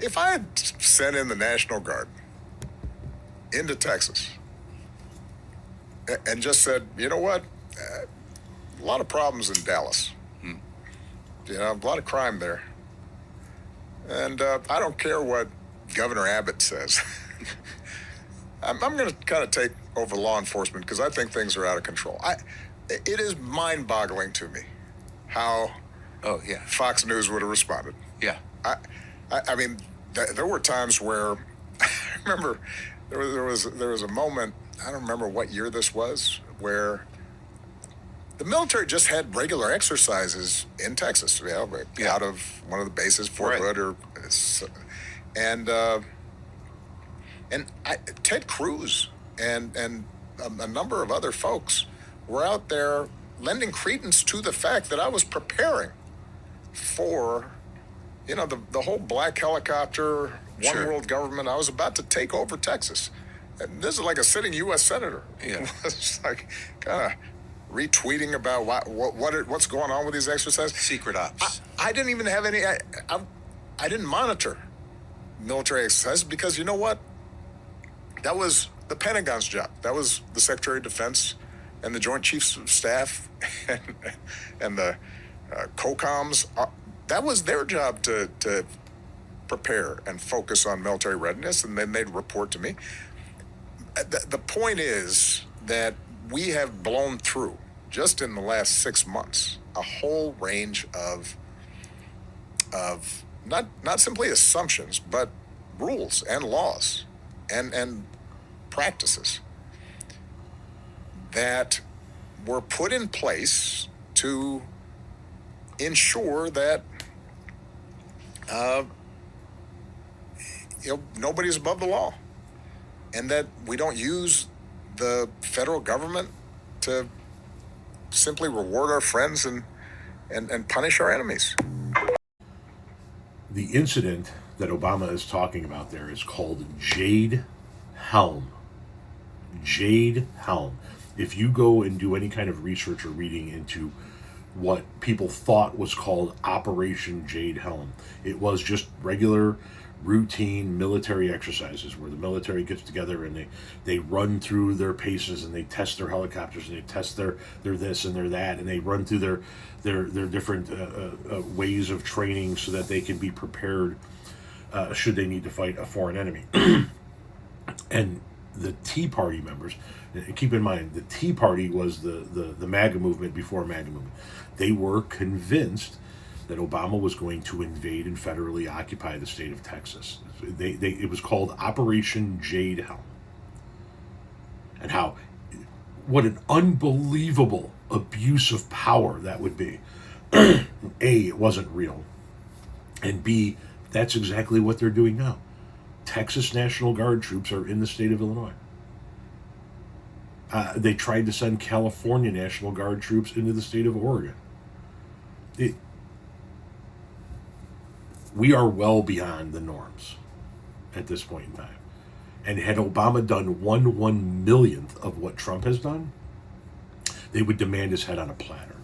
if I had sent in the National Guard into Texas and just said, you know what, a lot of problems in Dallas. You know, a lot of crime there. And I don't care what Governor Abbott says. I'm going to kind of take over law enforcement because I think things are out of control. It is mind-boggling to me how Fox News would have responded. Yeah. I mean, there were times where I remember there was a moment, I don't remember what year this was, where the military just had regular exercises in Texas, out of one of the bases, Fort Hood, and Ted Cruz and a number of other folks were out there lending credence to the fact that I was preparing for, you know, the whole black helicopter, one world government. I was about to take over Texas. And this is like a sitting U.S. senator. Yeah. It's like kind of retweeting about what's going on with these exercises. Secret ops. I didn't even have any. I didn't monitor military exercises because you know what? That was the Pentagon's job. That was the Secretary of Defense and the Joint Chiefs of Staff and the COCOMs. That was their job to prepare and focus on military readiness, and then they'd report to me. The point is that we have blown through, just in the last 6 months, a whole range of not simply assumptions, but rules and laws and practices that were put in place to ensure that nobody's above the law, and that we don't use the federal government to simply reward our friends and punish our enemies. The incident that Obama is talking about there is called Jade Helm. Jade Helm. If you go and do any kind of research or reading into what people thought was called Operation Jade Helm, it was just regular routine military exercises where the military gets together and they run through their paces and they test their helicopters and they test their this and their that, and they run through their different ways of training so that they can be prepared should they need to fight a foreign enemy. And the Tea Party members, keep in mind, the Tea Party was the MAGA movement before MAGA movement. They were convinced that Obama was going to invade and federally occupy the state of Texas. It was called Operation Jade Helm. And what an unbelievable abuse of power that would be. A, it wasn't real. And B, that's exactly what they're doing now. Texas National Guard troops are in the state of Illinois. They tried to send California National Guard troops into the state of Oregon. We are well beyond the norms at this point in time. And had Obama done 1/1 millionth of what Trump has done, they would demand his head on a platter.